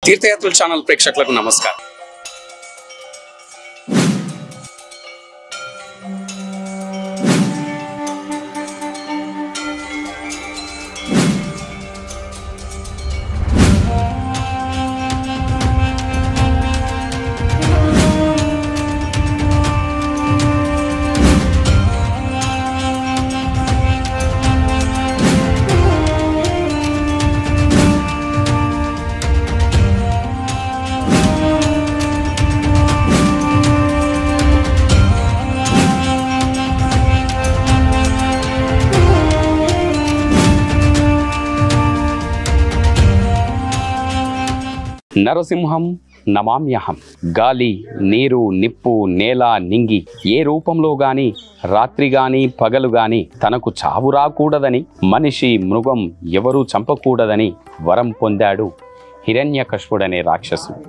తీర్థయాత్రల channel ప్రేక్షకులకు నమస్కారం. నరసింహం నమామ్యహం. గాలి, నీరు, నిప్పు, నేల, నింగి ఏ రూపంలో గాని, రాత్రి గాని, పగలు గాని తనకు చావు రాకూడదని, మనిషి మృగం ఎవరూ చంపకూడదని వరం పొందాడు హిరణ్యకశిపుడనే రాక్షసుడు.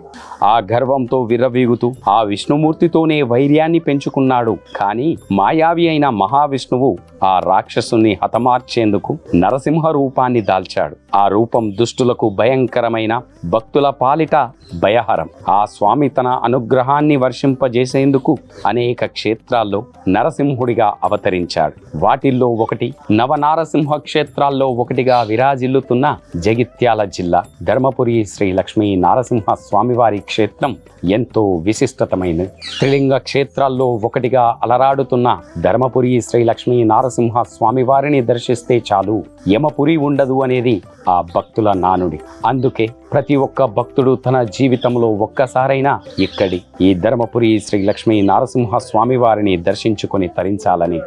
ఆ గర్వంతో విర్రవీగుతూ ఆ విష్ణుమూర్తితోనే వైర్యాన్ని పెంచుకున్నాడు. కానీ మాయావి అయిన మహావిష్ణువు ఆ రాక్షసుని హతమార్చేందుకు నరసింహ రూపాన్ని దాల్చాడు. ఆ రూపం దుష్టులకు భయంకరమైన, భక్తుల పాలిట భయహరం. ఆ స్వామి తన అనుగ్రహాన్ని వర్షింపజేసేందుకు అనేక క్షేత్రాల్లో నరసింహుడిగా అవతరించాడు. వాటిల్లో ఒకటి నవనారసింహ క్షేత్రాల్లో ఒకటిగా విరాజిల్లుతున్న జగిత్యాల జిల్లా ధర్మపురి శ్రీ లక్ష్మీ నారసింహ స్వామివారి క్షేత్రం ఎంతో విశిష్టతమైనది. త్రిలింగ క్షేత్రాల్లో ఒకటిగా అలరాడుతున్న ధర్మపురి శ్రీ లక్ష్మీ నారసింహ స్వామివారిని దర్శిస్తే చాలు, యమపురి ఉండదు అనేది ఆ భక్తుల నానుడి. అందుకే ప్రతి ఒక్క భక్తుడు తన జీవితంలో ఒక్కసారైనా ఇక్కడి ఈ ధర్మపురి శ్రీ లక్ష్మీ నారసింహ స్వామివారిని దర్శించుకొని తరించాలని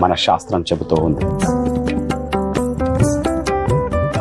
మన శాస్త్రం చెబుతూ ఉంది.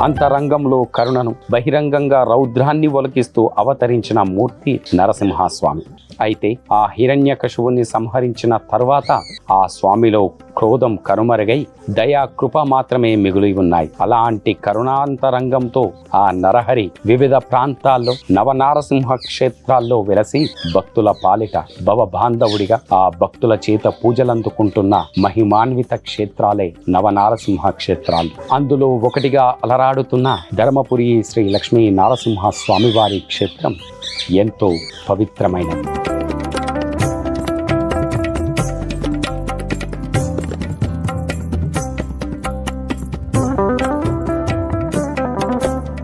అంతరంగంలో కరుణను, బహిరంగంగా రౌద్రాన్ని ఒలికిస్తూ అవతరించిన మూర్తి నరసింహస్వామి. అయితే ఆ హిరణ్యకశిపుని సంహరించిన తర్వాత ఆ స్వామిలో క్రోధం కనుమరుగై దయా కృప మాత్రమే మిగిలి ఉన్నాయి. అలాంటి కరుణాంతరంగంతో ఆ నరహరి వివిధ ప్రాంతాల్లో నవనారసింహ క్షేత్రాల్లో వెలసి భక్తుల పాలిట భవబాంధవుడిగా ఆ భక్తుల చేత పూజలందుకుంటున్న మహిమాన్విత క్షేత్రాలే నవనారసింహ క్షేత్రాలు. అందులో ఒకటిగా అలరాడుతున్న ధర్మపురి శ్రీ లక్ష్మీ నారసింహ స్వామివారి క్షేత్రం ఎంతో పవిత్రమైనది.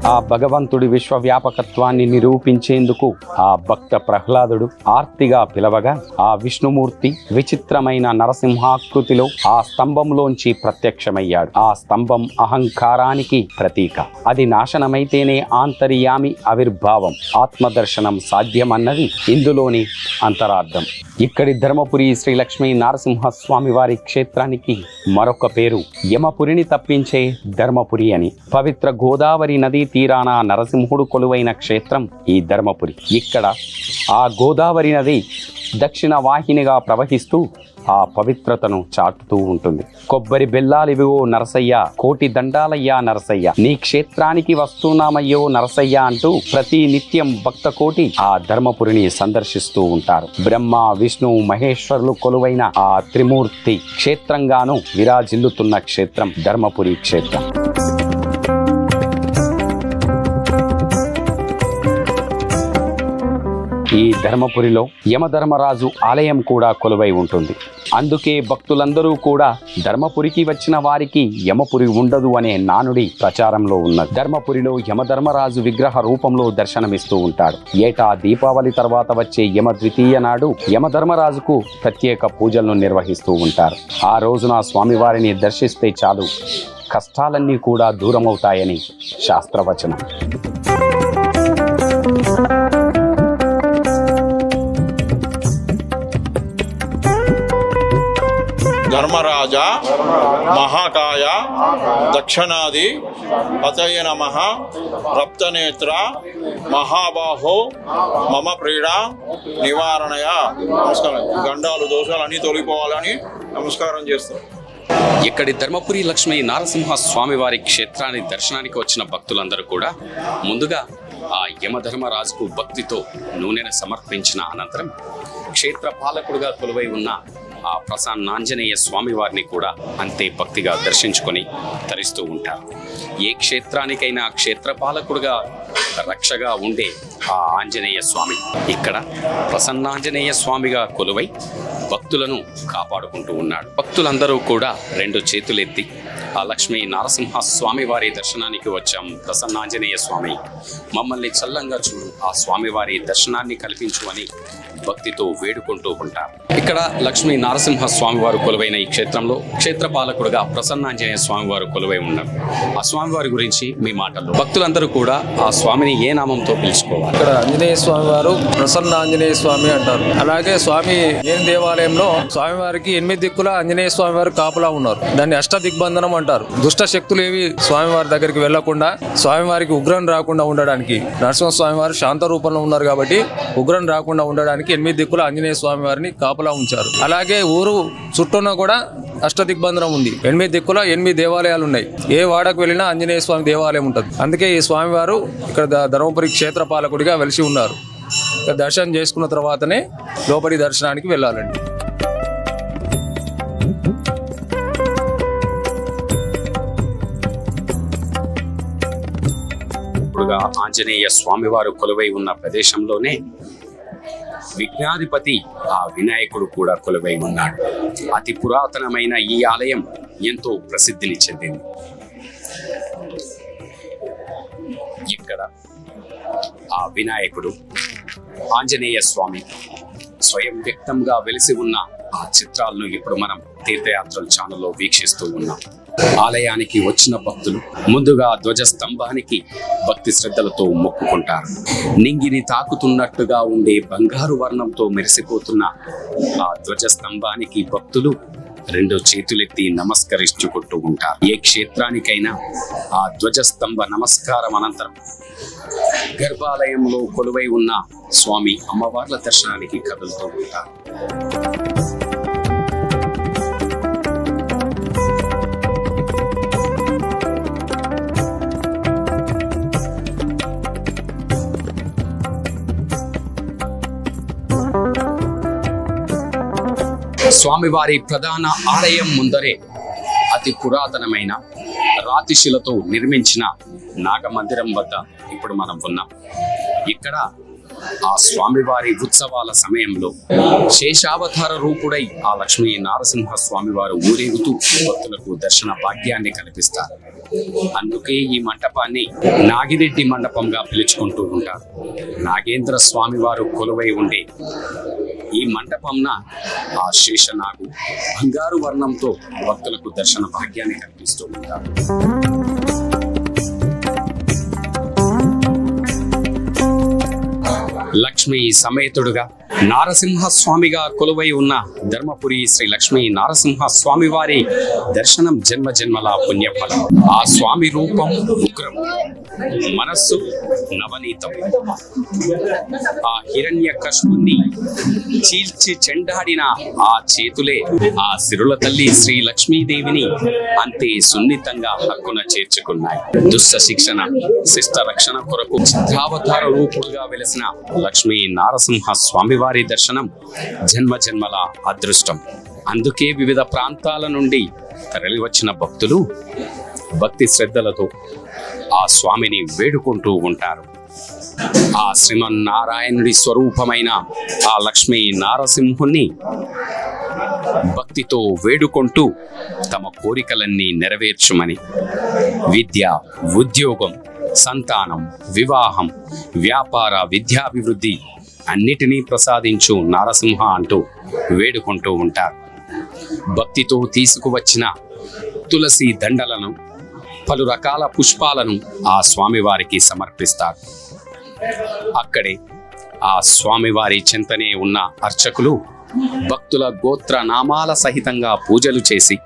ఆ భగవంతుడి విశ్వవ్యాపకత్వాన్ని నిరూపించేందుకు ఆ భక్త ప్రహ్లాదుడు ఆర్తిగా పిలవగా ఆ విష్ణుమూర్తి విచిత్రమైన నరసింహాకృతిలో ఆ స్తంభంలోంచి ప్రత్యక్షమయ్యాడు. ఆ స్తంభం అహంకారానికి ప్రతీక. అది నాశనమైతేనే ఆంతర్యామి ఆవిర్భావం, ఆత్మదర్శనం సాధ్యమన్నది ఇందులోని అంతరార్థం. ఇక్కడి ధర్మపురి శ్రీ లక్ష్మీ నారసింహ స్వామి వారి క్షేత్రానికి మరొక పేరు యమపురిని తప్పించే ధర్మపురి అని. పవిత్ర గోదావరి నదీ తీరాన నరసింహుడు కొలువైన క్షేత్రం ఈ ధర్మపురి. ఇక్కడ ఆ గోదావరి నది దక్షిణ వాహినిగా ప్రవహిస్తూ ఆ పవిత్రతను చాటుతూ ఉంటుంది. కొబ్బరి బెల్లాలివివో నరసయ్య, కోటి దండాలయ్యా నరసయ్య, నీ క్షేత్రానికి వస్తున్నామయ్యో నరసయ్య అంటూ ప్రతి నిత్యం భక్త కోటి ఆ ధర్మపురిని సందర్శిస్తూ ఉంటారు. బ్రహ్మ, విష్ణు, మహేశ్వరులు కొలువైన ఆ త్రిమూర్తి క్షేత్రంగాను విరాజిల్లుతున్న క్షేత్రం ధర్మపురి క్షేత్రం. ఈ ధర్మపురిలో యమధర్మరాజు ఆలయం కూడా కొలువై ఉంటుంది. అందుకే భక్తులందరూ కూడా ధర్మపురికి వచ్చిన వారికి యమపురి ఉండదు అనే నానుడి ప్రచారంలో ఉన్నది. ధర్మపురిలో యమధర్మరాజు విగ్రహ రూపంలో దర్శనమిస్తూ ఉంటాడు. ఏటా దీపావళి తర్వాత వచ్చే యమ ద్వితీయ నాడు యమధర్మరాజుకు ప్రత్యేక పూజలను నిర్వహిస్తూ ఉంటారు. ఆ రోజున స్వామివారిని దర్శిస్తే చాలు, కష్టాలన్నీ కూడా దూరమవుతాయని శాస్త్రవచనం. ధర్మరాజ మహాకాయ దక్షిణాది పతయ నమః రప్తనేత్ర మహాబాహో మమ ప్రీడ నివారణయ. నమస్కారం. గండాలు దోషాలన్నీ తొలగిపోవాలని నమస్కారం చేస్తాం. ఇక్కడి ధర్మపురి లక్ష్మీ నారసింహ స్వామివారి క్షేత్రాన్ని దర్శనానికి వచ్చిన భక్తులందరూ కూడా ముందుగా ఆ యమధర్మరాజుకు భక్తితో నూనెను సమర్పించిన అనంతరం క్షేత్ర పాలకుడుగా కొలువై ఉన్న ఆ ప్రసన్నాంజనేయ స్వామి వారిని కూడా అంతే భక్తిగా దర్శించుకొని తరిస్తూ ఉంటారు. ఏ క్షేత్రానికైనా క్షేత్రపాలకుడుగా రక్షగా ఉండే ఆ ఆంజనేయ స్వామి ఇక్కడ ప్రసన్నాంజనేయ స్వామిగా కొలువై భక్తులను కాపాడుకుంటూ ఉన్నాడు. భక్తులందరూ కూడా 2 చేతులెత్తి ఆ లక్ష్మీ నరసింహ స్వామి వారి దర్శనానికి వచ్చాం. ప్రసన్నాంజనేయ స్వామి మమ్మల్ని చల్లంగా చూడు, ఆ స్వామివారి దర్శనాన్ని కల్పించు అని భక్తితో వేడుకుంటూ ఉంటారు. ఇక్కడ లక్ష్మీ నరసింహ స్వామి వారు కొలువైన ఈ క్షేత్రంలో క్షేత్రపాలకుడుగా ప్రసన్నాంజనేయ స్వామి వారు కొలువై ఉన్నారు. ఆ స్వామివారి గురించి మీ మాటల్లో భక్తులందరూ కూడా ఆ స్వామిని ఏ నామంతో పిలుచుకోవాలి? ఇక్కడ ఆంజనేయ స్వామి వారు ప్రసన్నాంజనేయ స్వామి అంటారు. అలాగే స్వామి ఏం దేవాలయంలో స్వామివారికి 8 దిక్కుల ఆంజనేయ స్వామి వారు కాపులా ఉన్నారు. దాన్ని అష్ట దిగ్బంధనం అంటారు. దుష్ట శక్తులు ఏవి స్వామివారి దగ్గరికి వెళ్లకుండా స్వామివారికి ఉగ్రం రాకుండా ఉండడానికి నరసింహ స్వామి వారు శాంత రూపంలో ఉన్నారు కాబట్టి ఉగ్రం రాకుండా ఉండడానికి 8 దిక్కుల ఆంజనేయ స్వామి వారిని కాపులా ఉంచారు. అలాగే ఊరు చుట్టూన కూడా అష్ట దిగ్బంధనం ఉంది. 8 దిక్కుల 8 దేవాలయాలు ఉన్నాయి. ఏ వాడకు వెళ్ళినా ఆంజనేయ స్వామి దేవాలయం ఉంటుంది. అందుకే ఈ స్వామివారు ఇక్కడ ధర్మపురి క్షేత్ర పాలకుడిగా వెలిసి ఉన్నారు. దర్శనం చేసుకున్న తర్వాతనే లోపలి దర్శనానికి వెళ్ళాలండి. ఆంజనేయ స్వామివారు కొలువై ఉన్న ప్రదేశంలోనే విఘ్నాధిపతి ఆ వినాయకుడు కూడా కొలువై ఉన్నాడు. అతి పురాతనమైన ఈ ఆలయం ఎంతో ప్రసిద్ధిని చెందింది. ఇక్కడ ఆ వినాయకుడు ఆంజనేయ స్వామి స్వయం వ్యక్తంగా వెలిసి ఉన్న ఆ చిత్రాలను ఇప్పుడు మనం తీర్థయాత్రల ఛానల్లో వీక్షిస్తూ ఉన్నాం. ఆలయానికి వచ్చిన భక్తులు ముందుగా ధ్వజస్తంభానికి భక్తి శ్రద్ధలతో మొక్కుకుంటారు. నింగిని తాకుతున్నట్టుగా ఉండే బంగారు వర్ణంతో మెరిసిపోతున్న ఆ ధ్వజస్తంభానికి భక్తులు 2 చేతులెత్తి నమస్కరించుకుంటూ ఉంటారు. ఏ క్షేత్రానికైనా ఆ ధ్వజస్తంభ నమస్కారం అనంతరం గర్భాలయంలో కొలువై ఉన్న స్వామి అమ్మవార్ల దర్శనానికి కదులుతూ ఉంటారు. స్వామివారి ప్రధాన ఆలయం ముందరే అతి పురాతనమైన రాతిశిలతో నిర్మించిన నాగమందిరం వద్ద ఇప్పుడు మనం ఉన్నాం. ఇక్కడ ఆ స్వామివారి ఉత్సవాల సమయంలో శేషావతార రూపుడై ఆ లక్ష్మీ నరసింహ స్వామివారు ఊరేగుతూ భక్తులకు దర్శన భాగ్యాన్ని కల్పిస్తారు. అందుకే ఈ మంటపాన్ని నాగిరెడ్డి మండపంగా పిలుచుకుంటూ ఉంటారు. నాగేంద్ర స్వామివారు కొలువై ఉండే ఈ మంటపంన ఆ శేషనాగు బంగారు వర్ణంతో భక్తులకు దర్శన భాగ్యాన్ని కల్పిస్తూ ఉంటారు. లక్ష్మీ సమేతుడుగా నారసింహ స్వామిగా కొలువై ఉన్న ధర్మపురి శ్రీ లక్ష్మీ నరసింహ స్వామి వారి దర్శనం జన్మ జన్మల పుణ్యఫలం. ఆ స్వామి రూపం ఉగ్రం, మనస్సు నవనీతం. ఆ హిరణ్యకశిపుణ్ణి చీల్చి చెండాడిన ఆ చేతులే ఆ సిరుల తల్లి శ్రీ లక్ష్మీదేవిని అంతే సున్నితంగా హక్కున చేర్చుకున్నాయి. దుష్ట శిక్షణ శిష్ట రక్షణ కొరకు చిత్రావతార రూపుడుగా వెలిసిన లక్ష్మీ నరసింహ స్వామివారి దర్శనం జన్మ జన్మల అదృష్టం. అందుకే వివిధ ప్రాంతాల నుండి తరలివచ్చిన భక్తులు భక్తి శ్రద్ధలతో ఆ స్వామిని వేడుకుంటూ ఉంటారు. ఆ శ్రీమన్నారాయణుడి స్వరూపమైన ఆ లక్ష్మీ నరసింహుణ్ణి భక్తితో వేడుకుంటూ తమ కోరికలన్నీ నెరవేర్చుమని విద్య, ఉద్యోగం, సంతానం, వివాహం, వ్యాపార, విద్యాభివృద్ధి అన్నిటినీ ప్రసాదించు నరసింహ అంటూ వేడుకుంటూ ఉంటారు. భక్తితో తీసుకువచ్చిన తులసి దండలను, పలు రకాల పుష్పాలను ఆ స్వామివారికి సమర్పిస్తారు. అక్కడే ఆ స్వామివారి చెంతనే ఉన్న అర్చకులు భక్తుల గోత్ర నామాల సహితంగా పూజలు చేసి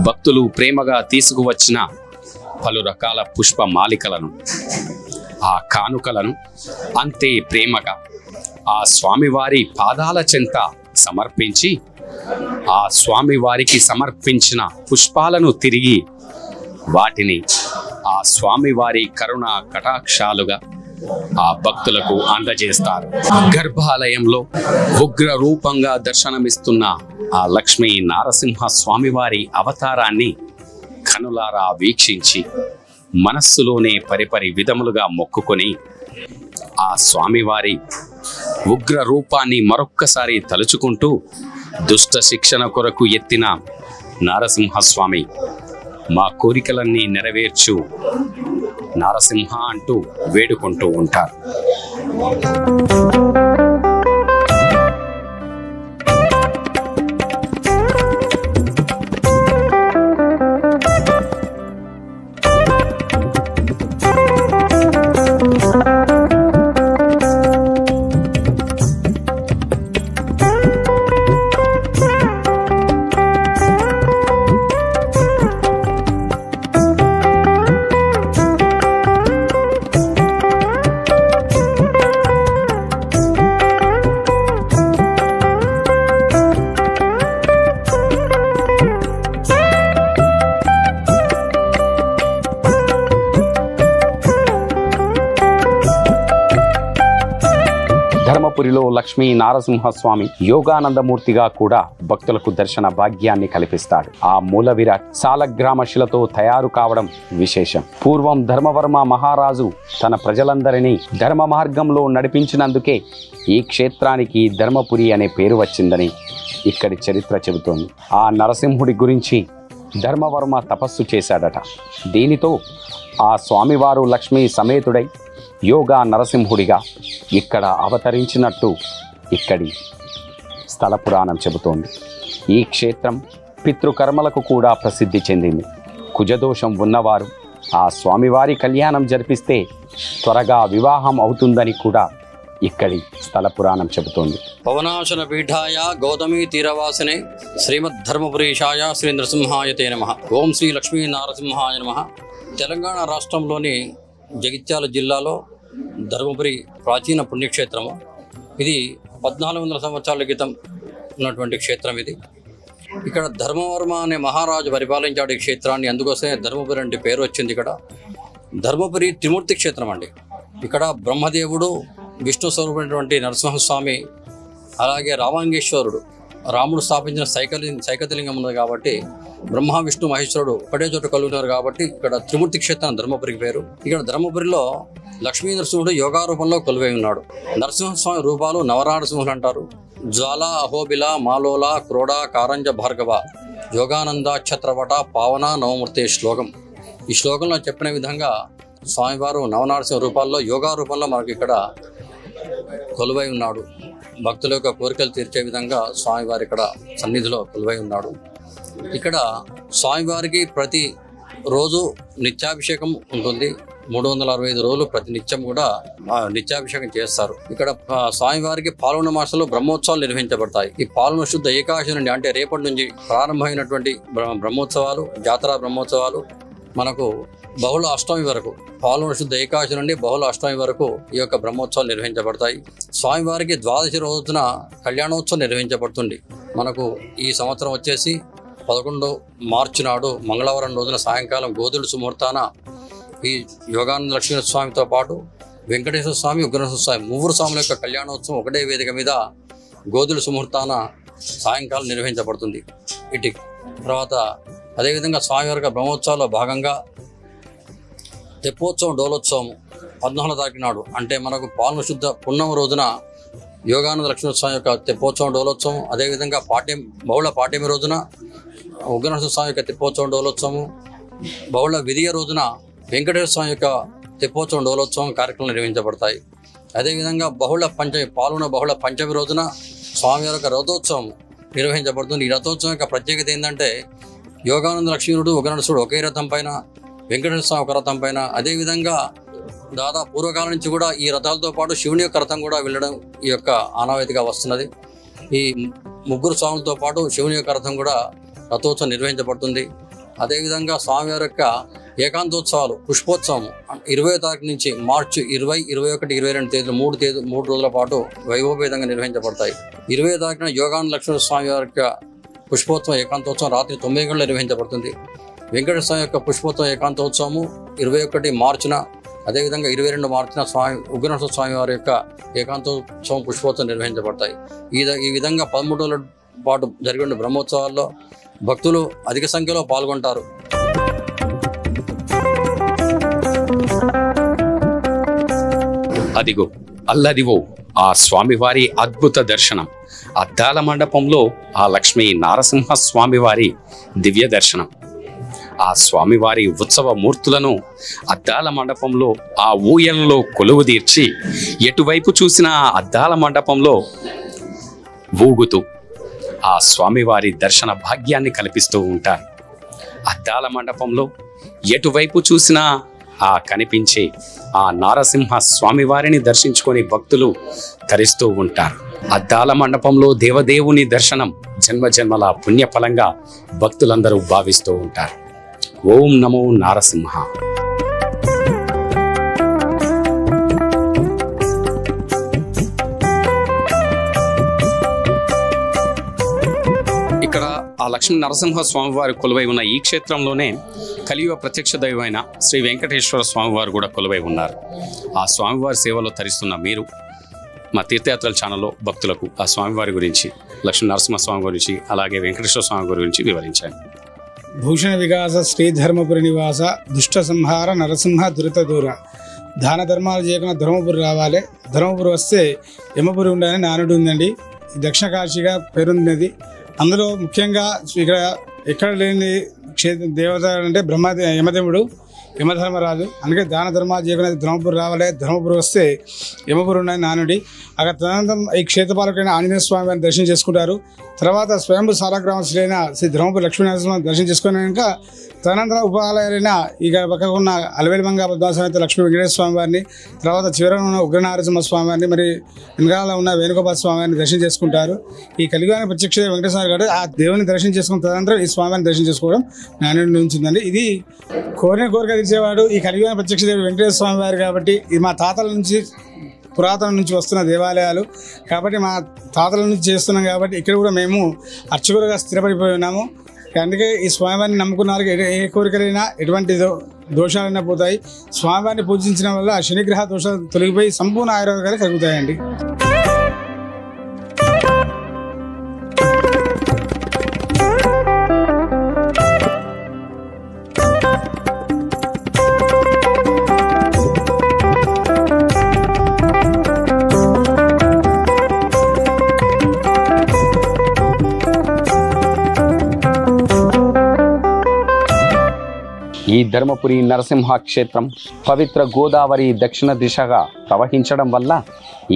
భక్తులు ప్రేమగా తీసుకువచ్చిన పలు రకాల పుష్ప మాలికలను, ఆ కానుకలను అంతే ప్రేమగా ఆ స్వామివారి పాదాల చెంత సమర్పించి ఆ స్వామివారికి సమర్పించిన పుష్పాలను తిరిగి వాటిని ఆ స్వామివారి కరుణ కటాక్షాలుగా ఆ భక్తులకు అందజేస్తారు. గర్భాలయంలో ఉగ్ర రూపంగా దర్శనమిస్తున్న ఆ లక్ష్మీ నారసింహ స్వామివారి అవతారాన్ని కనులారా వీక్షించి మనస్సులోనే పరిపరి విధములుగా మొక్కుకొని ఆ స్వామివారి ఉగ్ర రూపాన్ని మరొక్కసారి తలుచుకుంటూ దుష్ట శిక్షణ కొరకు ఎత్తిన నారసింహస్వామి మా కోరికలన్నీ నెరవేర్చు నారసింహ అంటూ వేడుకుంటూ ఉంటారు. ధర్మపురిలో లక్ష్మీ నారసింహస్వామి యోగానందమూర్తిగా కూడా భక్తులకు దర్శన భాగ్యాన్ని కల్పిస్తాడు. ఆ మూల విరాట్ సాలగ్రామ శిలతో తయారు కావడం విశేషం. పూర్వం ధర్మవర్మ మహారాజు తన ప్రజలందరినీ ధర్మ మార్గంలో నడిపించినందుకే ఈ క్షేత్రానికి ధర్మపురి అనే పేరు వచ్చిందని ఇక్కడి చరిత్ర చెబుతోంది. ఆ నరసింహుడి గురించి ధర్మవర్మ తపస్సు చేశాడట. దీనితో ఆ స్వామివారు లక్ష్మీ సమేతుడై యోగా నరసింహుడిగా ఇక్కడ అవతరించినట్టు ఇక్కడి స్థల పురాణం చెబుతోంది. ఈ క్షేత్రం పితృకర్మలకు కూడా ప్రసిద్ధి చెందింది. కుజదోషం ఉన్నవారు ఆ స్వామివారి కళ్యాణం జరిపిస్తే త్వరగా వివాహం అవుతుందని కూడా ఇక్కడి స్థల పురాణం చెబుతోంది. పవనాశన పీఠాయ గౌతమీ తీరవాసినే శ్రీమద్ ధర్మపురీషాయ శ్రీ నరసింహాయతే నమః. ఓం శ్రీ లక్ష్మీ నారసింహాయ నమః. తెలంగాణ రాష్ట్రంలోని జగిత్యాల జిల్లాలో ధర్మపురి ప్రాచీన పుణ్యక్షేత్రము. ఇది 1400 సంవత్సరాల క్రితం ఉన్నటువంటి క్షేత్రం. ఇది ఇక్కడ ధర్మవర్మ అనే మహారాజు పరిపాలించాడు ఈ క్షేత్రాన్ని. అందుకోసమే ధర్మపురి అంటే పేరు వచ్చింది. ఇక్కడ ధర్మపురి త్రిమూర్తి క్షేత్రం అండి. ఇక్కడ బ్రహ్మదేవుడు, విష్ణు స్వరూపమైనటువంటి నరసింహస్వామి, అలాగే రామాంగేశ్వరుడు, రాముడు స్థాపించిన సైకతలింగం ఉన్నది కాబట్టి బ్రహ్మ విష్ణు మహేశ్వరుడు ఒకటే చోట కలుగుతున్నారు కాబట్టి ఇక్కడ త్రిమూర్తి క్షేత్రం ధర్మపురికి పేరు. ఇక్కడ ధర్మపురిలో లక్ష్మీ నరసింహుడు యోగా రూపంలో కొలువై ఉన్నాడు. నరసింహస్వామి రూపాలు నవనారసింహులు అంటారు. జ్వాల, అహోబిల, మాలోల, క్రోడ, కారంజ, భార్గవ, యోగానంద, ఛత్రవట, పావన, నవమూర్తి శ్లోకం. ఈ శ్లోకంలో చెప్పిన విధంగా స్వామివారు నవనారసింహ రూపాల్లో యోగా రూపంలో మనకి ఇక్కడ కొలువై ఉన్నాడు. భక్తుల యొక్క కోరికలు తీర్చే విధంగా స్వామివారి ఇక్కడ సన్నిధిలో కొలువై ఉన్నాడు. ఇక్కడ స్వామివారికి ప్రతి రోజు నిత్యాభిషేకం ఉంటుంది. 365 రోజులు ప్రతి నిత్యం కూడా నిత్యాభిషేకం చేస్తారు. ఇక్కడ స్వామివారికి పాల్గొన మాసంలో బ్రహ్మోత్సవాలు నిర్వహించబడతాయి. ఈ పాల్గొన శుద్ధ ఏకాదశి నుండి అంటే రేపటి నుంచి ప్రారంభమైనటువంటి బ్రహ్మోత్సవాలు, జాతర బ్రహ్మోత్సవాలు మనకు బహుళ అష్టమి వరకు, పాల్గొన శుద్ధ ఏకాదశి నుండి బహుళ అష్టమి వరకు ఈ యొక్క బ్రహ్మోత్సవాలు నిర్వహించబడతాయి. స్వామివారికి ద్వాదశి రోజున కళ్యాణోత్సవం నిర్వహించబడుతుంది. మనకు ఈ సంవత్సరం వచ్చేసి 11 మార్చి నాడు మంగళవారం రోజున సాయంకాలం గోధుల సుముహూర్తాన ఈ యోగానంద లక్ష్మీ స్వామితో పాటు వెంకటేశ్వర స్వామి, ఉగ్రనరసింహ స్వామి ముగ్గురు స్వాముల యొక్క కళ్యాణోత్సవం ఒకటే వేదిక మీద గోధుల సుముహూర్తాన సాయంకాలం నిర్వహించబడుతుంది. ఇటు తర్వాత అదేవిధంగా స్వామివారి బ్రహ్మోత్సవాల్లో భాగంగా తెప్పోత్సవం, డోలోత్సవం 14వ తారీఖు నాడు అంటే మనకు పాల్గొన శుద్ధ పున్నమ రోజున యోగానంద లక్ష్మీ స్వామి యొక్క తెప్పోత్సవం, డోలోత్సవం, అదేవిధంగా బహుళ పాఠ్యమి రోజున ఉగ్రనరసింహ స్వామి యొక్క తెప్పోత్సవం, డోలోత్సవం, బహుళ విధియ రోజున వెంకటేశ్వర స్వామి యొక్క తెప్పోత్సవం, డోలోత్సవం కార్యక్రమాలు నిర్వహించబడతాయి. అదేవిధంగా పాల్గొన బహుళ పంచమి రోజున స్వామివారి యొక్క రథోత్సవం నిర్వహించబడుతుంది. ఈ రథోత్సవం యొక్క ప్రత్యేకత ఏంటంటే యోగానంద లక్ష్మీనుడు, ఉగ్రనరసింహుడు ఒకే రథం పైన, వెంకటేశ్వర స్వామి ఒక రథం పైన. అదేవిధంగా దాదాపు పూర్వకాలం నుంచి కూడా ఈ రథాలతో పాటు శివుని యొక్క రథం కూడా వెళ్ళడం ఈ యొక్క ఆనవాయితీగా వస్తున్నది. ఈ ముగ్గురు స్వాములతో పాటు శివుని యొక్క రథం కూడా రథోత్సవం నిర్వహించబడుతుంది. అదేవిధంగా స్వామివారి యొక్క ఏకాంతోత్సవాలు, పుష్పోత్సవం 20వ తారీఖు నుంచి మార్చి 20, 21, 22 తేదీలు 3 రోజుల పాటు వైభవపేతంగా నిర్వహించబడతాయి. 20వ తారీఖున యోగానంద లక్ష్మీ స్వామి వారి యొక్క పుష్పోత్సవం, ఏకాంతోత్సవం రాత్రి 9 గంటలు నిర్వహించబడుతుంది. వెంకటేశ్వర స్వామి యొక్క పుష్పోత్సవం, ఏకాంతోత్సవము 21 మార్చిన, అదేవిధంగా 22 మార్చిన ఉగ్రనరసింహ స్వామి వారి యొక్క ఏకాంతోత్సవం పుష్పోత్సవం నిర్వహించబడతాయి. ఈ విధంగా 13 రోజుల పాటు జరిగిన బ్రహ్మోత్సవాల్లో భక్తులు అధిక సంఖ్యలో పాల్గొంటారు. అదిగో అల్లదివో ఆ స్వామివారి అద్భుత దర్శనం. అద్దాల మండపంలో ఆ లక్ష్మీ నారసింహ స్వామివారి దివ్య దర్శనం. ఆ స్వామివారి ఉత్సవ మూర్తులను అద్దాల మండపంలో ఆ ఊయలలో కొలువు తీర్చి ఎటువైపు చూసినా అద్దాల మండపంలో ఊగుతూ ఆ స్వామివారి దర్శన భాగ్యాన్ని కల్పిస్తూ ఉంటారు. అద్దాల మండపంలో ఎటువైపు చూసినా ఆ కనిపించే ఆ నారసింహ స్వామివారిని దర్శించుకొని భక్తులు తరిస్తూ ఉంటారు. అద్దాల మండపంలో దేవదేవుని దర్శనం జన్మజన్మల పుణ్యఫలంగా భక్తులందరూ భావిస్తూ ఉంటారు. ఓం నమో నారసింహ. ఇక్కడ ఆ లక్ష్మీ నరసింహ స్వామివారి కొలువై ఉన్న ఈ క్షేత్రంలోనే కలియుగ ప్రత్యక్ష దైవమైన శ్రీ వెంకటేశ్వర స్వామివారు కూడా కొలువై ఉన్నారు. ఆ స్వామివారి సేవలో తరిస్తున్న మీరు మా తీర్థయాత్రల ఛానల్లో భక్తులకు ఆ స్వామివారి గురించి, లక్ష్మీ నరసింహ స్వామి గురించి, అలాగే వెంకటేశ్వర స్వామి గురించి వివరించాను. భూషణ వికాస శ్రీధర్మపురి నివాస దుష్ట సంహార నరసింహ దురిత దూర. దాన ధర్మాలు చేయకుండా ధర్మపురి రావాలి, ధర్మపురి వస్తే యమపురి ఉండాలని నానుడు ఉందండి. దక్షిణ కాశీగా పేరుంది. అందులో ముఖ్యంగా ఇక్కడ ఎక్కడ లేని దేవత అంటే యమదేవుడు, యమధర్మరాజు. అందుకే దాన ధర్మాలు చేయకుండా ధర్మపురి రావాలి, ధర్మపురి వస్తే యమపురి ఉండాలని నానుడి. అక్కడ తదనంతరం ఈ క్షేత్రపాలకులైన ఆంజనేయ స్వామి వారిని దర్శనం చేసుకుంటారు. తర్వాత స్వయంభూ సాలగ్రామశ్రైన శ్రీ ధర్మపురి లక్ష్మీనరసింహ దర్శనం చేసుకున్నాక తదనంతరం ఉపాలయాలైన ఇక పక్కకు ఉన్న అలవేలిమంగ పద్మాసమేత లక్ష్మీ వెంకటేశ్వర స్వామి వారిని, తర్వాత చివరన ఉన్న ఉగ్రనారసింహ స్వామి వారిని, మరి వెనకాల ఉన్న వేణుగోపాల స్వామి వారిని దర్శనం చేసుకుంటారు. ఈ కలియుగాన ప్రత్యక్ష వెంకటేశ్వర గారు ఆ దేవుని దర్శనం చేసుకున్న తదనంతరం ఈ స్వామివారిని దర్శనం చేసుకోవడం నాణ్యం ఉంచిందండి. ఇది కోరిక తీర్చేవాడు ఈ కలియుగాన ప్రత్యక్ష దేవుడు వెంకటేశ్వర స్వామి వారు కాబట్టి ఇది మా తాతల నుంచి పురాతనం నుంచి వస్తున్న దేవాలయాలు కాబట్టి మా తాతల నుంచి చేస్తున్నాం కాబట్టి ఇక్కడ కూడా మేము అర్చకులుగా స్థిరపడిపోయి ఉన్నాము. అందుకే ఈ స్వామివారిని నమ్ముకున్న వారికి ఏ కోరికలైనా ఎటువంటి దోషాలైనా పోతాయి. స్వామివారిని పూజించడం వల్ల శనిగ్రహ దోషాలు తొలగిపోయి సంపూర్ణ ఆయుర్వేదాలు కలుగుతాయండి. ఈ ధర్మపురి నరసింహ క్షేత్రం పవిత్ర గోదావరి దక్షిణ దిశగా ప్రవహించడం వల్ల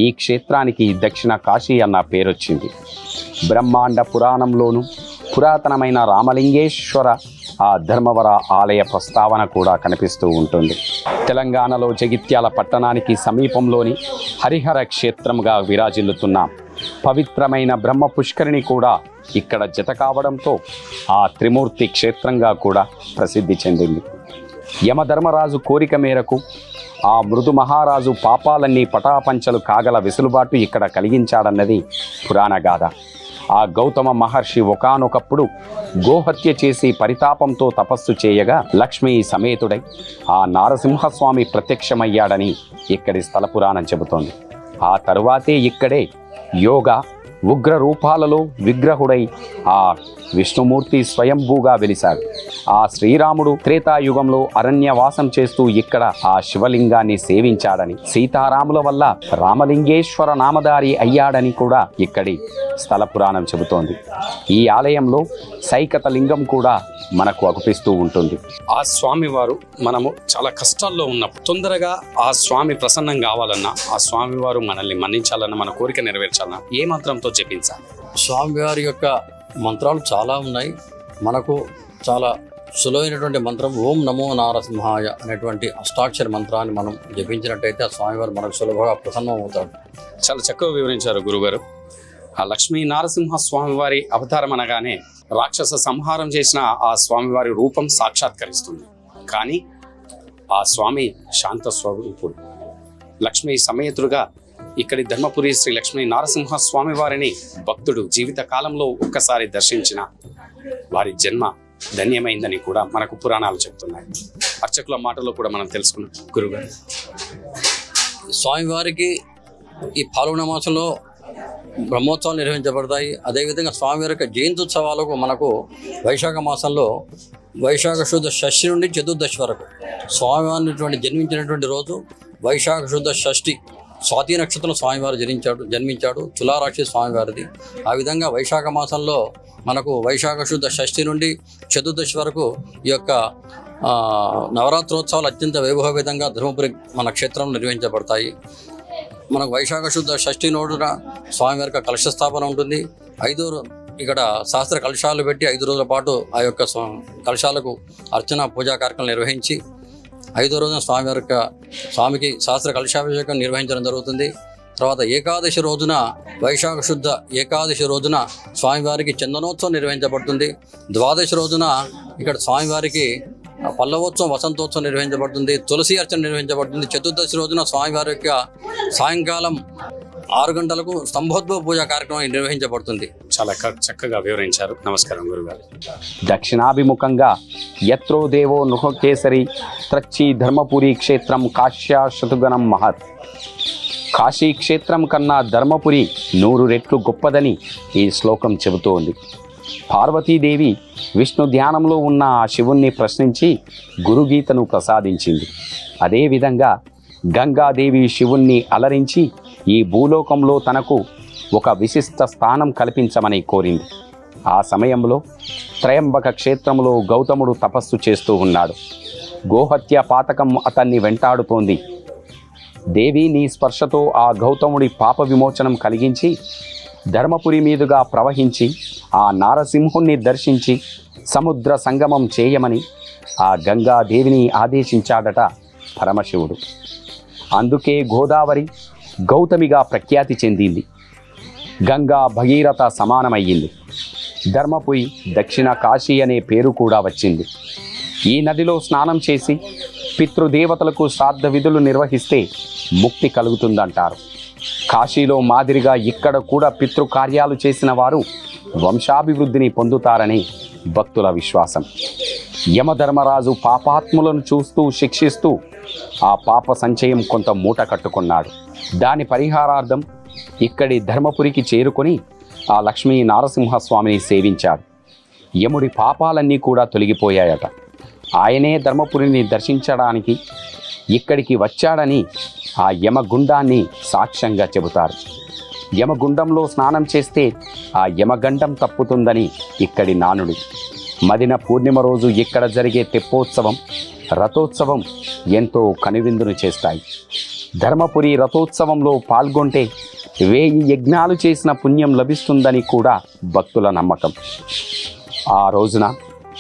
ఈ క్షేత్రానికి దక్షిణ కాశీ అన్న పేరొచ్చింది. బ్రహ్మాండ పురాణంలోనూ పురాతనమైన రామలింగేశ్వర ఆ ధర్మవర ఆలయ ప్రస్తావన కూడా కనిపిస్తూ ఉంటుంది. తెలంగాణలో జగిత్యాల పట్టణానికి సమీపంలోని హరిహర క్షేత్రంగా విరాజిల్లుతున్న పవిత్రమైన బ్రహ్మ పుష్కరిణి కూడా ఇక్కడ జత కావడంతో ఆ త్రిమూర్తి క్షేత్రంగా కూడా ప్రసిద్ధి చెందింది. యమధర్మరాజు కోరిక మేరకు ఆ మృదు మహారాజు పాపాలన్నీ పటాపంచలు కాగల వెసులుబాటు ఇక్కడ కలిగించాడన్నది పురాణ గాథ. ఆ గౌతమ మహర్షి ఒకానొకప్పుడు గోహత్య చేసి పరితాపంతో తపస్సు చేయగా లక్ష్మీ సమేతుడై ఆ నారసింహస్వామి ప్రత్యక్షమయ్యాడని ఇక్కడి స్థల పురాణం చెబుతోంది. ఆ తరువాతే ఇక్కడే యోగ ఉగ్ర రూపాలలో విగ్రహుడై ఆ విష్ణుమూర్తి స్వయంభూగా వెలిశాడు. ఆ శ్రీరాముడు త్రేతాయుగంలో అరణ్యవాసం చేస్తూ ఇక్కడ ఆ శివలింగాన్ని సేవించాడని, సీతారాముల వల్ల రామలింగేశ్వర నామధారి అయ్యాడని కూడా ఇక్కడి స్థల పురాణం చెబుతోంది. ఈ ఆలయంలో సైకత లింగం కూడా మనకు అగుపిస్తూ ఉంటుంది. ఆ స్వామివారు మనము చాలా కష్టాల్లో ఉన్నప్పుడు తొందరగా ఆ స్వామి ప్రసన్నం కావాలన్నా, ఆ స్వామివారు మనల్ని మన్నించాలన్నా, మన కోరిక నెరవేర్చాలన్నా ఏ మంత్రంతో జపించాలి? స్వామివారి యొక్క మంత్రాలు చాలా ఉన్నాయి. మనకు చాలా సులువైనటువంటి మంత్రం ఓం నమో నారసింహాయ అనేటువంటి అష్టాక్షర మంత్రాన్ని మనం జపించినట్టయితే ఆ స్వామివారు మనకు సులభంగా ప్రసన్నం అవుతాడు. చాలా చక్కగా వివరించారు గురుగారు. ఆ లక్ష్మీ నారసింహ స్వామివారి అవతారం అనగానే రాక్షస సంహారం చేసిన ఆ స్వామివారి రూపం సాక్షాత్కరిస్తుంది. కానీ ఆ స్వామి శాంత స్వరూపుడు. లక్ష్మీ సమేతుడుగా ఇక్కడి ధర్మపురి శ్రీ లక్ష్మీ నారసింహ స్వామి వారిని భక్తుడు జీవిత కాలంలో ఒక్కసారి దర్శించిన వారి జన్మ ధన్యమైందని కూడా మనకు పురాణాలు చెప్తున్నాయి. అర్చకుల మాటల్లో కూడా మనం తెలుసుకున్నాం గురుగారు. స్వామివారికి ఈ పాల్గొన మాసంలో బ్రహ్మోత్సవాలు నిర్వహించబడతాయి. అదేవిధంగా స్వామివారి యొక్క జయంత్యుత్సవాలకు మనకు వైశాఖ మాసంలో వైశాఖ శుద్ధ షష్ఠి నుండి చతుర్దశి వరకు స్వామివారిని జన్మించినటువంటి రోజు వైశాఖ శుద్ధ షష్ఠి. స్వాతి నక్షత్రం స్వామివారు జన్మించాడు. తులారాశి స్వామివారిది. ఆ విధంగా వైశాఖ మాసంలో మనకు వైశాఖ శుద్ధ షష్ఠి నుండి చతుర్దశి వరకు ఈ యొక్క నవరాత్రోత్సవాలు అత్యంత వైభవపేతంగా ధర్మపురి మన క్షేత్రంలో నిర్వహించబడతాయి. మనకు వైశాఖ శుద్ధ షష్ఠి రోజున స్వామివారికి కలశ స్థాపన ఉంటుంది. ఇక్కడ శాస్త్ర కలశాలు పెట్టి 5 రోజుల పాటు ఆ యొక్క కలశాలకు అర్చన పూజా కార్యక్రమం నిర్వహించి 5వ రోజున స్వామికి శాస్త్ర కలశాభిషేకం నిర్వహించడం జరుగుతుంది. తర్వాత ఏకాదశి రోజున వైశాఖ శుద్ధ ఏకాదశి రోజున స్వామివారికి చందనోత్సవం నిర్వహించబడుతుంది. ద్వాదశి రోజున ఇక్కడ స్వామివారికి పల్లవోత్సవం వసంతోత్సవం నిర్వహించబడుతుంది. తులసి అర్చన నిర్వహించబడుతుంది. చతుర్దశి రోజున స్వామివారి యొక్క సాయంకాలం 6 గంటలకు స్తంభోద్భవ పూజా కార్యక్రమం నిర్వహించబడుతుంది. చాలా చక్కగా వివరించారు. నమస్కారం గురుగారు. దక్షిణాభిముఖంగా యత్రో దేవో నృహకేసరి త్రచ్చి ధర్మపురి క్షేత్రం కాశ్యా శతుగణం మహత్. కాశీ క్షేత్రం కన్నా ధర్మపురి 100 రెట్లు గొప్పదని ఈ శ్లోకం చెబుతోంది. పార్వతీదేవి విష్ణు ధ్యానంలో ఉన్న ఆ శివుణ్ణి ప్రశ్నించి గురుగీతను ప్రసాదించింది. అదేవిధంగా గంగాదేవి శివుణ్ణి అలరించి ఈ భూలోకంలో తనకు ఒక విశిష్ట స్థానం కల్పించమని కోరింది. ఆ సమయంలో త్రయంబక క్షేత్రంలో గౌతముడు తపస్సు చేస్తూ ఉన్నాడు. గోహత్య పాతకం అతన్ని వెంటాడుతోంది. దేవి నీ స్పర్శతో ఆ గౌతముడి పాప విమోచనం కలిగించి ధర్మపురి మీదుగా ప్రవహించి ఆ నారసింహుణ్ణి దర్శించి సముద్ర సంగమం చేయమని ఆ గంగాదేవిని ఆదేశించాడట పరమశివుడు. అందుకే గోదావరి గౌతమిగా ప్రఖ్యాతి చెందింది. గంగా భగీరథ సమానమయ్యింది. ధర్మపురి దక్షిణ కాశీ అనే పేరు కూడా వచ్చింది. ఈ నదిలో స్నానం చేసి పితృదేవతలకు శ్రాద్ధ విధులు నిర్వహిస్తే ముక్తి కలుగుతుందంటారు. కాశీలో మాదిరిగా ఇక్కడ కూడా పితృకార్యాలు చేసిన వారు వంశాభివృద్ధిని పొందుతారని భక్తుల విశ్వాసం. యమధర్మరాజు పాపాత్ములను చూస్తూ శిక్షిస్తూ ఆ పాప సంచయం కొంత మూట కట్టుకున్నాడు. దాని పరిహారార్థం ఇక్కడి ధర్మపురికి చేరుకొని ఆ లక్ష్మీ నారసింహస్వామిని సేవించాడు. యముడి పాపాలన్నీ కూడా తొలగిపోయాయట. ఆయనే ధర్మపురిని దర్శించడానికి ఇక్కడికి వచ్చాడని ఆ యమగుండాన్ని సాక్ష్యంగా చెబుతారు. యమగుండంలో స్నానం చేస్తే ఆ యమగండం తప్పుతుందని ఇక్కడి నానుడి. మదిన పూర్ణిమ రోజు ఇక్కడ జరిగే తెప్పోత్సవం, రథోత్సవం ఎంతో కనువిందును చేస్తాయి. ధర్మపురి రథోత్సవంలో పాల్గొంటే 1000 యజ్ఞాలు చేసిన పుణ్యం లభిస్తుందని కూడా భక్తుల నమ్మకం. ఆ రోజున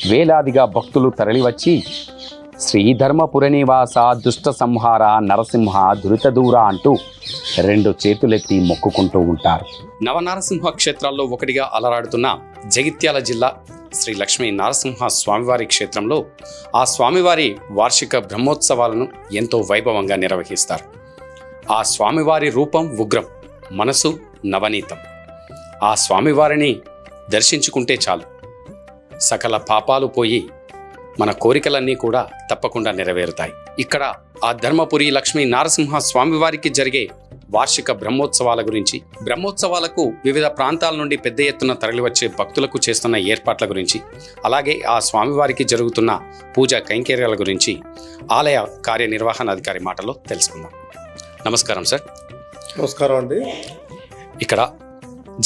వేలాదిగా భక్తులు తరలివచ్చి శ్రీధర్మపుర నివాస దుష్ట సంహార నరసింహ ధృతదూర అంటూ 2 చేతులెత్తి మొక్కుకుంటూ ఉంటారు. నవనరసింహ క్షేత్రాల్లో ఒకటిగా అలరాడుతున్న జగిత్యాల జిల్లా శ్రీ లక్ష్మీ నరసింహ స్వామివారి క్షేత్రంలో ఆ స్వామివారి వార్షిక బ్రహ్మోత్సవాలను ఎంతో వైభవంగా నిర్వహిస్తారు. ఆ స్వామివారి రూపం ఉగ్రం, మనసు నవనీతం. ఆ స్వామివారిని దర్శించుకుంటే చాలు సకల పాపాలు పోయి మన కోరికలన్నీ కూడా తప్పకుండా నెరవేరుతాయి. ఇక్కడ ఆ ధర్మపురి లక్ష్మీ నరసింహ స్వామివారికి జరిగే వార్షిక బ్రహ్మోత్సవాల గురించి, బ్రహ్మోత్సవాలకు వివిధ ప్రాంతాల నుండి పెద్ద ఎత్తున తరలివచ్చే భక్తులకు చేస్తున్న ఏర్పాట్ల గురించి, అలాగే ఆ స్వామివారికి జరుగుతున్న పూజా కైంకర్యాల గురించి ఆలయ కార్యనిర్వహణాధికారి మాటలో తెలుసుకుందాం. నమస్కారం సార్. నమస్కారం అండి. ఇక్కడ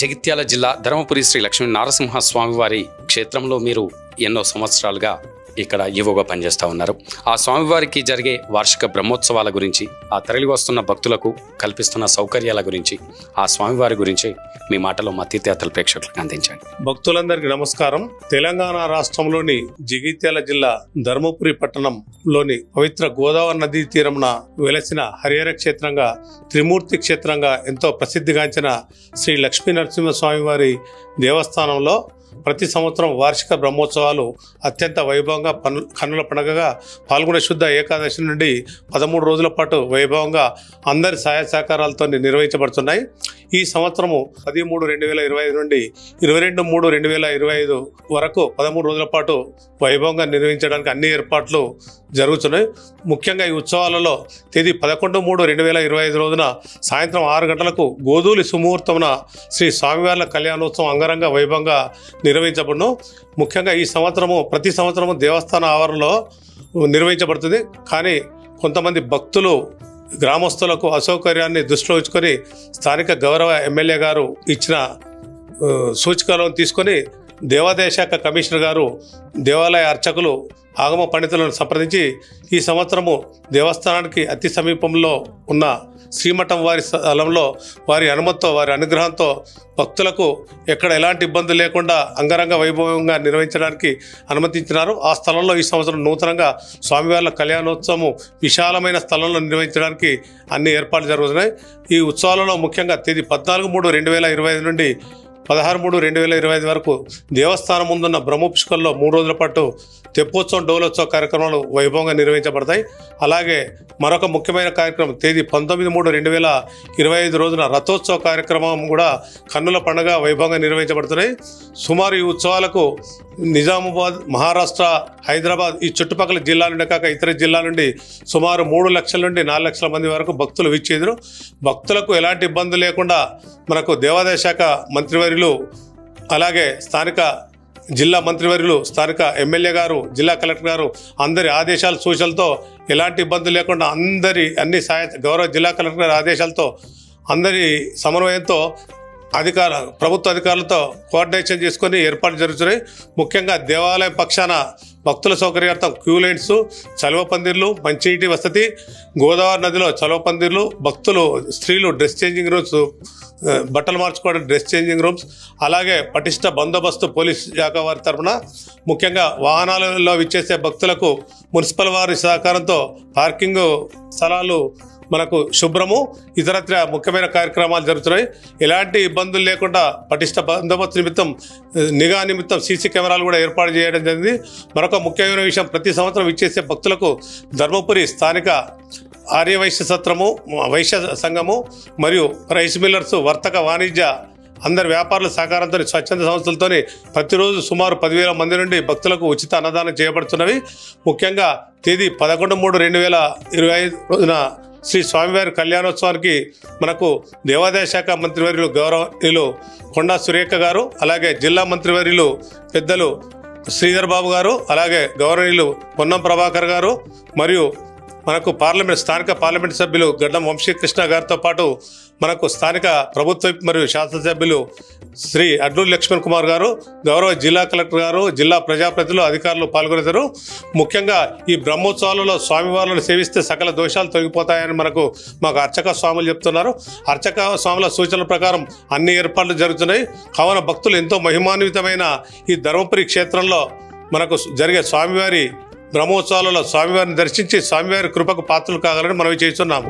జగిత్యాల జిల్లా ధర్మపురి శ్రీ లక్ష్మీ నరసింహ స్వామివారి క్షేత్రంలో మీరు ఎన్నో సంవత్సరాలుగా ఇక్కడ ఈవోగా పనిచేస్తూ ఉన్నారు. ఆ స్వామివారికి జరిగే వార్షిక బ్రహ్మోత్సవాల గురించి, ఆ తరలి వస్తున్న భక్తులకు కల్పిస్తున్న సౌకర్యాల గురించి, ఆ స్వామివారి గురించి మీ మాటలో మా తీర్థయాత్రల ప్రేక్షకులకు అందించండి. భక్తులందరికీ నమస్కారం. తెలంగాణ రాష్ట్రంలోని జగిత్యాల జిల్లా ధర్మపురి పట్టణంలోని పవిత్ర గోదావరి నదీ తీరంన వెలసిన హరిహర క్షేత్రంగా, త్రిమూర్తి క్షేత్రంగా ఎంతో ప్రసిద్ధిగాంచిన శ్రీ లక్ష్మీ నరసింహస్వామి వారి దేవస్థానంలో ప్రతి సంవత్సరం వార్షిక బ్రహ్మోత్సవాలు అత్యంత వైభవంగా కన్నుల పండుగగా పాల్గొనే శుద్ధ ఏకాదశి నుండి 13 రోజుల పాటు వైభవంగా అందరి సహాయ సహకారాలతో నిర్వహించబడుతున్నాయి. ఈ సంవత్సరము 13/2025 నుండి 22/3/2025 వరకు 13 రోజుల పాటు వైభవంగా నిర్వహించడానికి అన్ని ఏర్పాట్లు జరుగుతున్నాయి. ముఖ్యంగా ఈ ఉత్సవాలలో తేదీ 11/3/2025 రోజున సాయంత్రం 6 గంటలకు గోధూలి సుముహూర్తమున శ్రీ స్వామివార్ల కళ్యాణోత్సవం అంగరంగ వైభవంగా నిర్వహించబడును. ముఖ్యంగా ఈ సంవత్సరము ప్రతి సంవత్సరము దేవస్థాన ఆవరణలో నిర్వహించబడుతుంది. కానీ కొంతమంది భక్తులు గ్రామస్తులకు అసౌకర్యాన్ని దృష్టిలో ఉంచుకొని స్థానిక గౌరవ ఎమ్మెల్యే గారు ఇచ్చిన సూచికలను తీసుకొని దేవాదాయ శాఖ కమిషనర్ గారు దేవాలయ అర్చకులు ఆగమ పండితులను సంప్రదించి ఈ సంవత్సరము దేవస్థానానికి అతి సమీపంలో ఉన్న శ్రీమఠం వారి స్థలంలో వారి అనుమతితో వారి అనుగ్రహంతో భక్తులకు ఎక్కడ ఎలాంటి ఇబ్బందులు లేకుండా అంగరంగ వైభవంగా నిర్వహించడానికి అనుమతించినారు. ఆ స్థలంలో ఈ సంవత్సరం నూతనంగా స్వామివార్ల కళ్యాణోత్సవం విశాలమైన స్థలంలో నిర్వహించడానికి అన్ని ఏర్పాట్లు జరుగుతున్నాయి. ఈ ఉత్సవాలలో ముఖ్యంగా తేదీ 14/3/2025 నుండి 16/3/2025 వరకు దేవస్థానం ముందున్న బ్రహ్మపుష్కరంలో 3 రోజుల పాటు తెప్పోత్సవం డోలోత్సవ కార్యక్రమాలు వైభవంగా నిర్వహించబడతాయి. అలాగే మరొక ముఖ్యమైన కార్యక్రమం తేదీ 19/3/2025 రోజున రథోత్సవ కార్యక్రమం కూడా కన్నుల పండుగ వైభవంగా నిర్వహించబడుతున్నాయి. సుమారు ఈ ఉత్సవాలకు నిజామాబాద్, మహారాష్ట్ర, హైదరాబాద్ ఈ చుట్టుపక్కల జిల్లాల నుండి కాక ఇతర జిల్లాల నుండి సుమారు 3 లక్షల నుండి 4 లక్షల మంది వరకు భక్తులు విచ్చేదురు. భక్తులకు ఎలాంటి ఇబ్బంది లేకుండా మనకు దేవాదాయ శాఖ మంత్రివర్యులు అలాగే స్థానిక జిల్లా మంత్రివర్యులు స్థానిక ఎమ్మెల్యే గారు జిల్లా కలెక్టర్ గారు అందరి ఆదేశాల సూచనలతో ఎలాంటి ఇబ్బంది లేకుండా అన్ని గౌరవ జిల్లా కలెక్టర్ గారి ఆదేశాలతో అందరి సమన్వయంతో ప్రభుత్వ అధికారులతో కోఆర్డినేషన్ చేసుకొని ఏర్పాట్లు జరుగుతున్నాయి. ముఖ్యంగా దేవాలయం పక్షాన భక్తుల సౌకర్యార్థం క్యూ లైన్స్, చలువ పందిర్లు, మంచినీటి వసతి, గోదావరి నదిలో చలువ పందిర్లు, భక్తులు స్త్రీలు డ్రెస్ చేంజింగ్ రూమ్స్, బట్టలు మార్చుకోవడానికి డ్రెస్ చేంజింగ్ రూమ్స్, అలాగే పటిష్ట బందోబస్తు పోలీస్ శాఖ వారి తరఫున ముఖ్యంగా వాహనాలలో విచ్చేసే భక్తులకు మున్సిపల్ వారి సహకారంతో పార్కింగ్ స్థలాలు మనకు శుభ్రము ఇతరత్ర ముఖ్యమైన కార్యక్రమాలు జరుగుతున్నాయి. ఎలాంటి ఇబ్బందులు లేకుండా పటిష్ట బందోబస్తు నిమిత్తం నిఘా నిమిత్తం సీసీ కెమెరాలు కూడా ఏర్పాటు చేయడం జరిగింది. మరొక ముఖ్యమైన విషయం ప్రతి సంవత్సరం ఇచ్చేసే భక్తులకు ధర్మపురి స్థానిక ఆర్యవైశ్య సత్రము, వైశ్య సంఘము మరియు రైస్ మిల్లర్స్, వర్తక వాణిజ్య అందరి వ్యాపారుల సహకారంతో స్వచ్ఛంద సంస్థలతో ప్రతిరోజు సుమారు 10,000 మంది నుండి భక్తులకు ఉచిత అన్నదానం చేయబడుతున్నవి. ముఖ్యంగా తేదీ 11/3/2025 రోజున శ్రీ స్వామివారి కళ్యాణోత్సవానికి మనకు దేవాదాయ శాఖ మంత్రివర్యులు గౌరవనీయులు కొండా సురేఖ గారు, అలాగే జిల్లా మంత్రివర్యులు పెద్దలు శ్రీధర్ బాబు గారు, అలాగే గౌరవనీయులు పొన్నం ప్రభాకర్ గారు మరియు మనకు స్థానిక పార్లమెంట్ సభ్యులు గడ్డం వంశీకృష్ణ గారితో పాటు మనకు స్థానిక ప్రభుత్వ మరియు శాసనసభ్యులు శ్రీ అడ్లూరి లక్ష్మణ్ కుమార్ గారు, గౌరవ జిల్లా కలెక్టర్ గారు, జిల్లా ప్రజాప్రతినిధులు, అధికారులు పాల్గొనేశారు. ముఖ్యంగా ఈ బ్రహ్మోత్సవాలలో స్వామివార్లను సేవిస్తే సకల దోషాలు తొలగిపోతాయని మాకు అర్చక స్వాములు చెప్తున్నారు. అర్చక స్వాముల సూచనల ప్రకారం అన్ని ఏర్పాట్లు జరుగుతున్నాయి. కావున భక్తులు ఎంతో మహిమాన్వితమైన ఈ ధర్మపురి క్షేత్రంలో మనకు జరిగే స్వామివారి బ్రహ్మోత్సవాలలో స్వామివారిని దర్శించి స్వామివారి కృపకు పాత్రలు కావాలని మనవి చేస్తున్నాము.